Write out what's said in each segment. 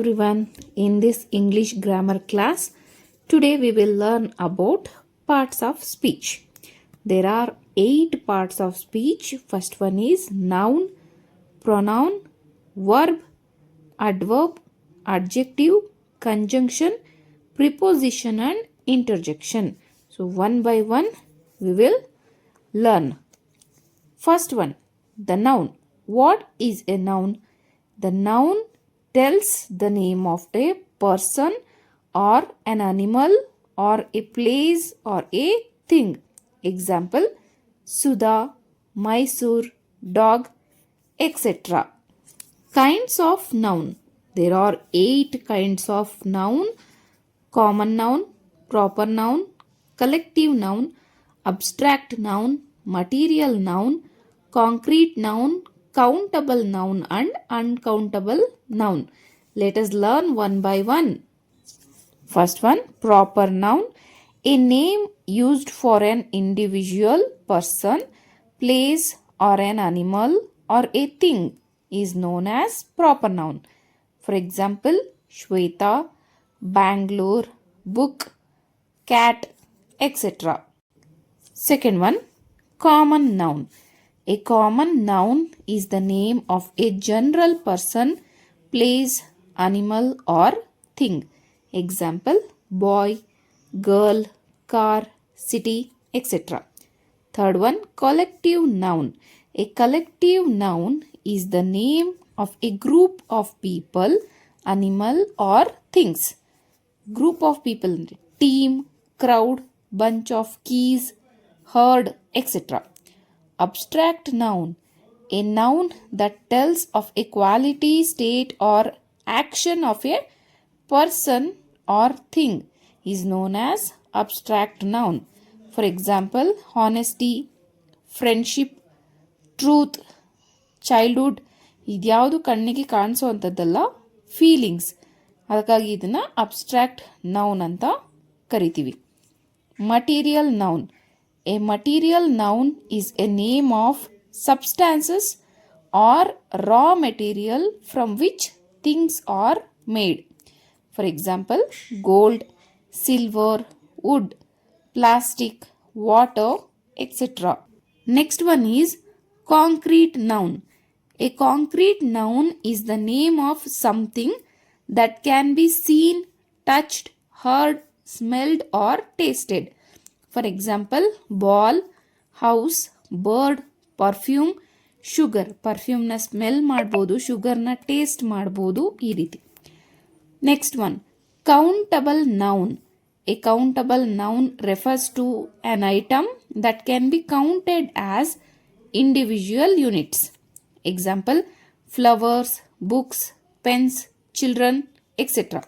everyone. In this English grammar class, today we will learn about parts of speech. There are 8 parts of speech. First one is noun, pronoun, verb, adverb, adjective, conjunction, preposition and interjection. So one by one we will learn. First one, the noun. What is a noun? The noun tells the name of a person or an animal or a place or a thing. Example, Sudha, Mysore, dog, etc. Kinds of noun. There are 8 kinds of noun: common noun, proper noun, collective noun, abstract noun, material noun, concrete noun, countable noun and uncountable noun. Let us learn one by one. First one, proper noun. A name used for an individual, person, place or an animal or a thing is known as proper noun. For example, Shweta, Bangalore, book, cat, etc. Second one, common noun. A common noun is the name of a general person, place, animal or thing. Example, boy, girl, car, city, etc. Third one, collective noun. A collective noun is the name of a group of people, animal or things. Group of people, team, crowd, bunch of keys, herd, etc. Abstract noun. A noun that tells of a quality, state or action of a person or thing is known as abstract noun. For example, honesty, friendship, truth, childhood. ಇದ್ಯಾವುದು ಕಣ್ಣಿಗೆ ಕಾಣಿಸುವಂಥದ್ದಲ್ಲ, feelings. ಅದಕ್ಕಾಗಿ ಇದನ್ನು abstract noun ಅಂತ ಕರಿತೀವಿ. Material noun. A material noun is a name of substances or raw material from which things are made. For example, gold, silver, wood, plastic, water, etc. Next one is concrete noun. A concrete noun is the name of something that can be seen, touched, heard, smelled or tasted. For example, ball, house, bird, perfume, sugar. ಪರ್ಫ್ಯೂಮ್ನ smell ಮಾಡ್ಬೋದು, ಶುಗರ್ನ taste ಮಾಡ್ಬೋದು, ಈ ರೀತಿ. Next one, countable noun. A countable noun refers to an item that can be counted as individual units. Example, flowers, books, pens, children, etcetera.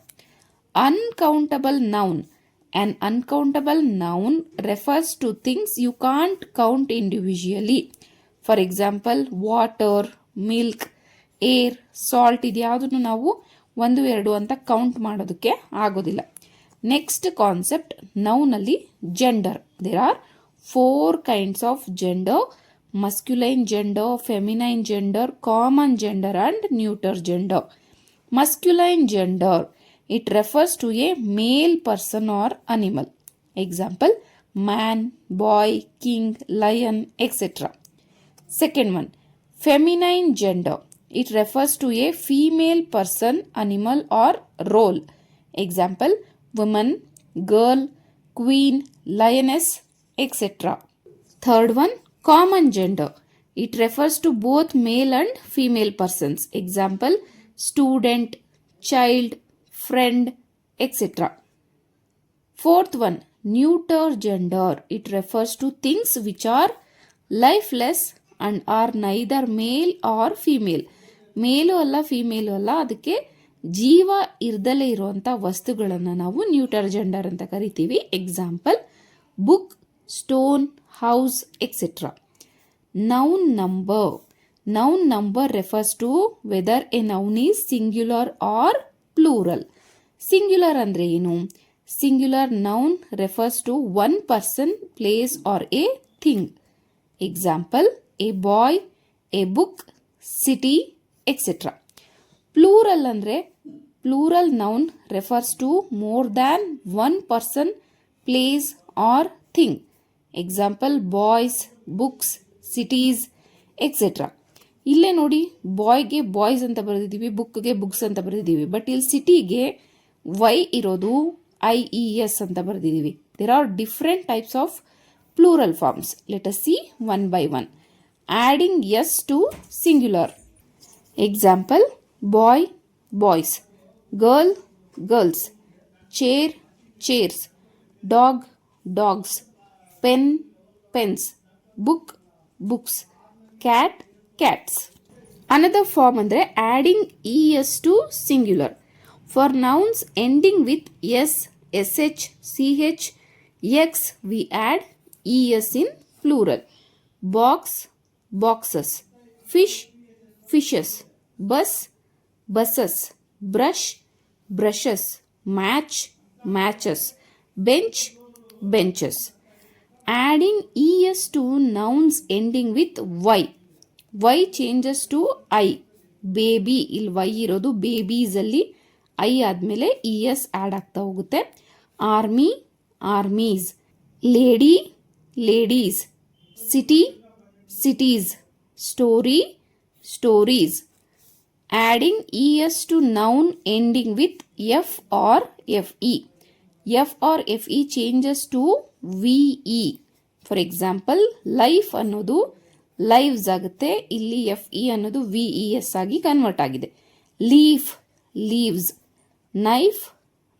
Uncountable noun. An uncountable noun refers to things you can't count individually. For example, water, milk, air, salt. ಇದ್ಯಾವುದನ್ನು ನಾವು 1, 2 ಅಂತ count ಮಾಡೋದಕ್ಕೆ ಆಗೋದಿಲ್ಲ. Next concept, ನೌನಲ್ಲಿ gender. There are 4 kinds of gender: masculine gender, feminine gender, common gender and neuter gender. Masculine gender, it refers to a male person or animal. Example, man, boy, king, lion, etc. Second one, feminine gender. It refers to a female person, animal or role. Example, woman, girl, queen, lioness, etc. Third one, common gender. It refers to both male and female persons. Example, student, child, friend, etc. Fourth one, neuter gender. It refers to things which are lifeless and are neither male or female. ಮೇಲು ಅಲ್ಲ, female ಅಲ್ಲ, ಅದಕ್ಕೆ ಜೀವ ಇರ್ದಲೇ ಇರುವಂಥ ವಸ್ತುಗಳನ್ನು ನಾವು neuter gender ಅಂತ ಕರಿತೀವಿ. Example, book, stone, house, etcetera. Noun number. Noun number refers to whether a noun is singular or plural. Singular ಅಂದ್ರೆ ಏನು? Singular noun refers to one person, place or a thing. Example, a boy, a book, city, etc. Plural ಅಂದ್ರೆ plural noun refers to more than one person, place or thing. Example, boys, books, cities, etc. ಇಲ್ಲೇ ನೋಡಿ, ಬಾಯ್ಗೆ boys ಅಂತ ಬರೆದಿದ್ದೀವಿ, ಬುಕ್ಗೆ books ಅಂತ ಬರೆದಿದ್ದೀವಿ. But ಇಲ್ಲಿ ಸಿಟಿಗೆ Y ಇರೋದು IES ಅಂತ ಬರೆದಿದ್ದೀವಿ. There are different types of plural forms. Let us see one by one. Adding S to singular. Example, boy, boys, girl, girls, chair, chairs, dog, dogs, pen, pens, book, books, cat, cats. Another form ಅಂದರೆ adding ES to singular. For nouns ending with S, SH, CH, X, we add ES in plural. Box, boxes, fish, fishes, bus, buses, brush, brushes, match, matches, bench, benches. Adding ES to nouns ending with Y. Y changes to I. Baby, ಇಲ್ಲಿ Y ಇರೋದು ಬೇಬೀಸಲ್ಲಿ, I ಆದಮೇಲೆ ES add ಆಗ್ತಾ ಹೋಗುತ್ತೆ. Army, army's, lady, ladies, city, cities, story, stories. Adding ES to noun ending with F or FE. F or FE changes to VE. For example, life ಅನ್ನೋದು lives ಆಗುತ್ತೆ, ಇಲ್ಲಿ FE ಅನ್ನೋದು VES ಆಗಿ convert ಆಗಿದೆ. Leaf, leaves, knife,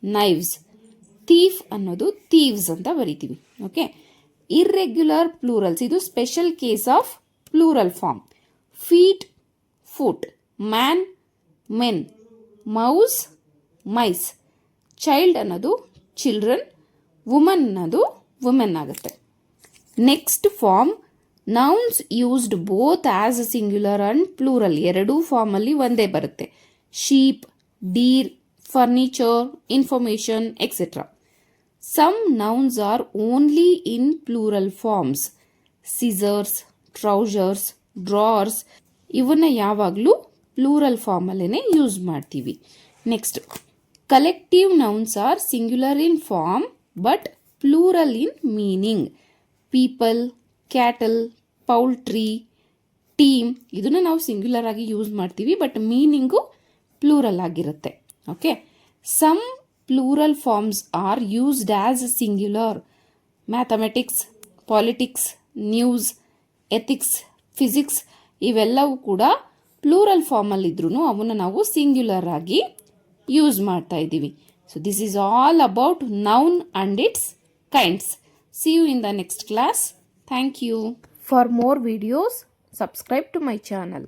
knives, thief ಅನ್ನೋದು thieves ಅಂತ ಬರಿತೀವಿ. Okay. Irregular plurals, ಇದು special case of plural form. Feet, foot, man, men, mouse, mice, child ಅನ್ನೋದು ಚಿಲ್ಡ್ರನ್, ವುಮನ್ ಅನ್ನೋದು ವುಮೆನ್ ಆಗುತ್ತೆ. Next form, nouns used both as singular and plural. ಎರಡೂ ಫಾರ್ಮಲ್ಲಿ ಒಂದೇ ಬರುತ್ತೆ. Sheep, deer, furniture, information, etcetera. Some nouns are only in plural forms. Scissors, trousers, drawers, ಇವನ್ನ ಯಾವಾಗಲೂ plural ಫಾರ್ಮಲ್ಲೇ ಯೂಸ್ ಮಾಡ್ತೀವಿ. Next, collective nouns are singular in form but plural in meaning. People, cattle, poultry, team, ಇದನ್ನು ನಾವು singular ಆಗಿ use ಮಾಡ್ತೀವಿ, but meaning plural ಆಗಿರುತ್ತೆ. Okay. Some plural forms are used as singular. Mathematics, politics, news, ethics, physics, ಇವೆಲ್ಲವೂ ಕೂಡ plural ಫಾರ್ಮಲ್ಲಿದ್ರೂ ಅವನ್ನ ನಾವು singular ಆಗಿ ಯೂಸ್ ಮಾಡ್ತಾ ಇದ್ದೀವಿ. So this is all about noun and it's kinds. See you in the next class. Thank you. For more videos, subscribe to my channel.